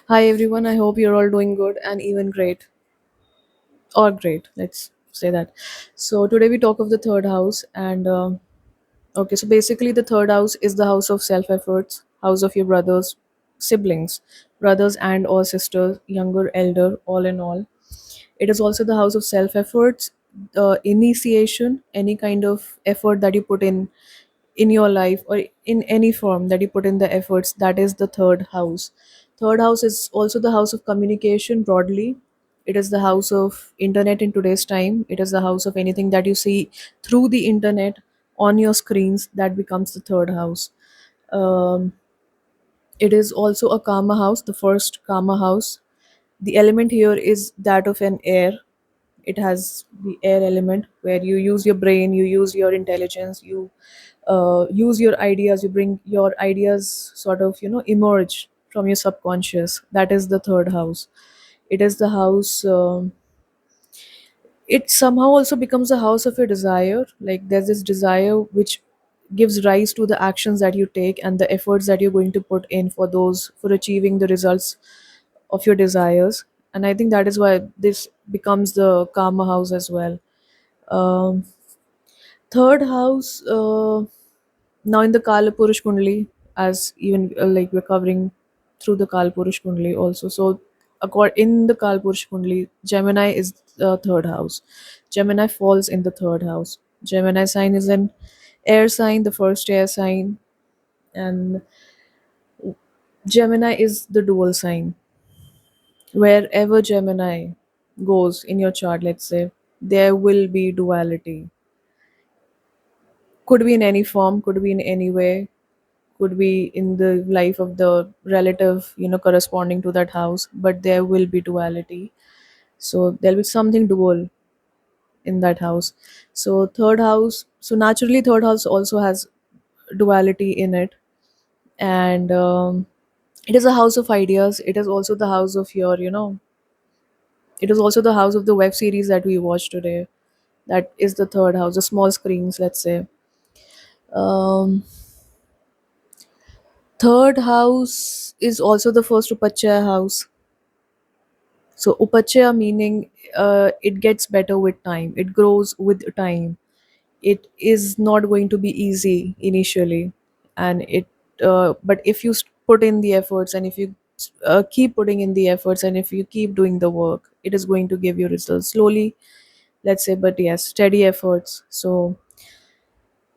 Hi everyone, I hope you're all doing good and even great or great. Let's say that. So today we talk of the third house and okay, so basically the third house is the house of self efforts, house of your brothers, siblings, brothers and or sisters, younger, elder, all in all. It is also the house of self efforts, initiation, any kind of effort that you put in your life or in any form that you put in the efforts, that is the third house. Third house is also the house of communication broadly. It is the house of internet in today's time. It is the house of anything that you see through the internet on your screens, that becomes the third house. um, it is also a karma house, the first karma house. The element here is that of an air. It has the air element where you use your brain, you use your intelligence, you use your ideas, you bring your ideas sort of emerge from your subconscious. That is the third house. It is the house, it somehow also becomes a house of your desire. Like there's this desire which gives rise to the actions that you take and the efforts that you're going to put in for those, for achieving the results of your desires. And I think that is why this becomes the karma house as well. um, Third house, now in the Kala Purush Kundli, as even like we're covering through the Kala Purush Kundli also. So, in the Kala Purush Kundli, Gemini is the third house. Gemini falls in the third house. Gemini sign is an air sign, the first air sign, and Gemini is the dual sign. Wherever Gemini goes in your chart, let's say, there will be duality. Could be in any form, could be in any way, could be in the life of the relative, corresponding to that house, but there will be duality. So there'll be something dual in that house. So third house, so naturally third house also has duality in it. And it is a house of ideas. It is also the house of your, it is also the house of the web series that we watched today. That is the third house, the small screens, let's say. um, Third house is also the first upachaya house. So upachaya meaning it gets better with time. It grows with time. It is not going to be easy initially, and but if you put in the efforts, and if you keep putting in the efforts, and if you keep doing the work, it is going to give you results slowly. Let's say, but yes, steady efforts. So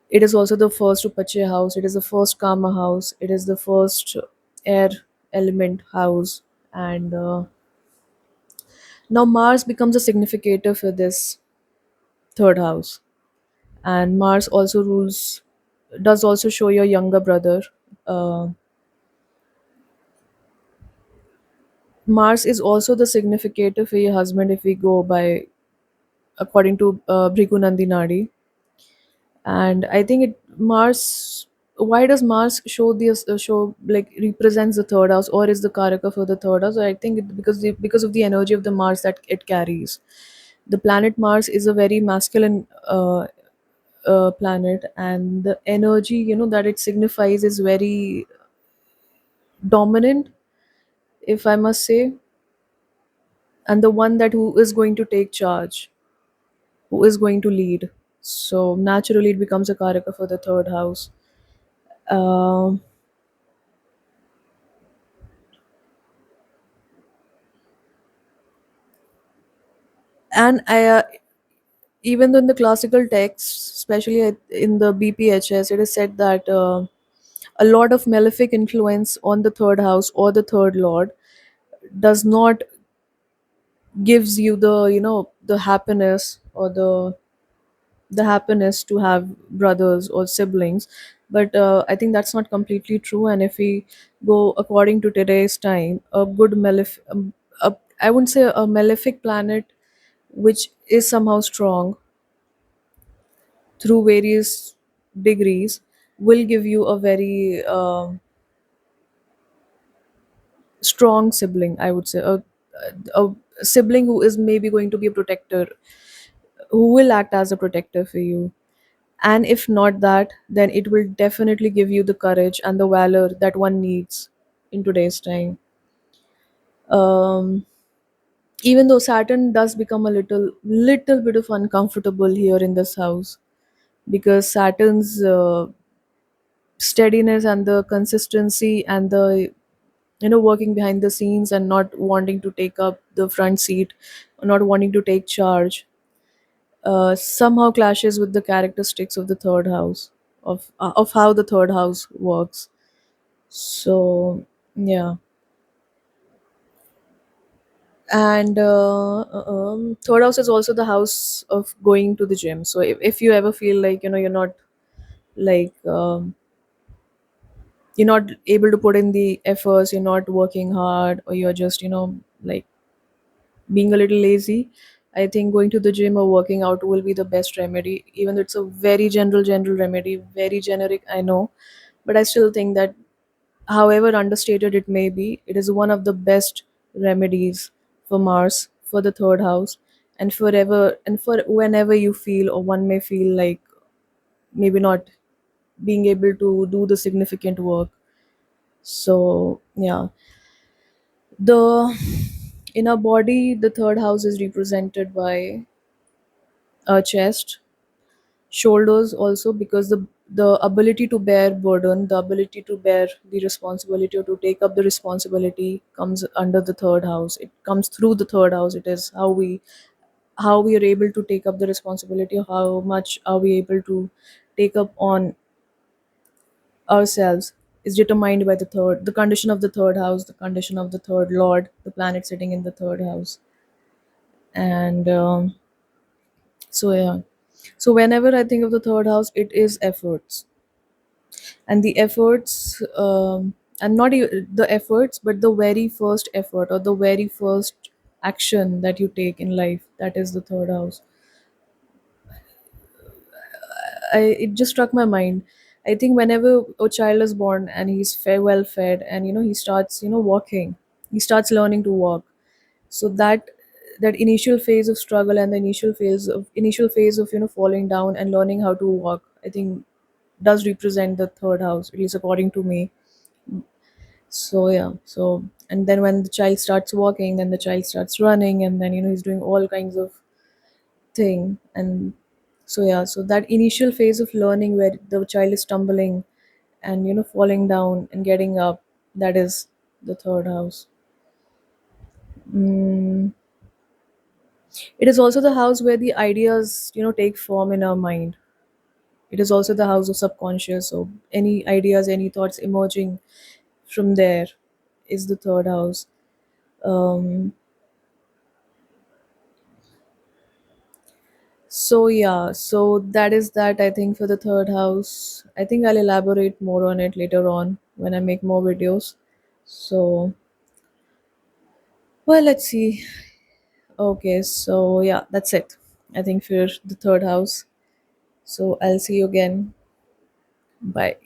it is also the first upachaya house. It is the first karma house. It is the first air element house, and now Mars becomes a significator for this third house. And Mars also rules, does also show your younger brother. uh, Mars is also the significator for your husband if we go by according to Bhrigu Nandinadi. And I think it Mars, why does Mars show this show like represents the third house, or is the karaka for the third house? I think because of the energy of the Mars that it carries. The planet Mars is a very masculine planet, and the energy that it signifies is very dominant, if I must say, and the one that who is going to take charge, who is going to lead. So naturally it becomes a karaka for the third house. um, and I even though in the classical texts, especially in the BPHS, it is said that a lot of malefic influence on the third house or the third lord does not gives you the the happiness, or the happiness to have brothers or siblings. But I think that's not completely true. And if we go according to today's time, a good I wouldn't say a malefic planet which is somehow strong through various degrees will give you a very strong sibling, I would say. A sibling who is maybe going to be a protector, who will act as a protector for you. And if not that, then it will definitely give you the courage and the valor that one needs in today's time. um, Even though Saturn does become a little bit of uncomfortable here in this house, because Saturn's steadiness and the consistency and the working behind the scenes and not wanting to take up the front seat, not wanting to take charge, somehow clashes with the characteristics of the third house, of how the third house works. So yeah. And third house is also the house of going to the gym. So if you ever feel like you're not like you're not able to put in the efforts, you're not working hard, or you're just like being a little lazy, I think going to the gym or working out will be the best remedy. Even though it's a very general remedy, very generic, I know, but I still think that however understated it may be, it is one of the best remedies for Mars, for the third house, and forever and for whenever you feel or one may feel like maybe not being able to do the significant work. So yeah, the in our body, the third house is represented by our chest, shoulders also, because the ability to bear burden, the ability to bear the responsibility or to take up the responsibility comes under the third house. It comes through the third house. It is how we are able to take up the responsibility, how much are we able to take up on ourselves, is determined by the condition of the third house, the condition of the third lord, the planet sitting in the third house. And so yeah, so whenever I think of the third house, it is efforts. And the efforts, and not the efforts, but the very first effort or the very first action that you take in life, that is the third house. It just struck my mind. I think whenever a child is born and he's well fed, and he starts walking, he starts learning to walk. So that initial phase of struggle and the initial phase of falling down and learning how to walk, I think does represent the third house, at least according to me. So yeah, so and then when the child starts walking, then the child starts running, and then he's doing all kinds of thing. And so yeah, so that initial phase of learning where the child is stumbling and falling down and getting up, that is the third house. mm, it is also the house where the ideas take form in our mind. It is also the house of subconscious, so any ideas, any thoughts emerging from there is the third house. um, So yeah, so that is that, I think, for the third house. I think I'll elaborate more on it later on when I make more videos. So well, let's see. Okay, so yeah, that's it. I think for the third house. So I'll see you again. Bye.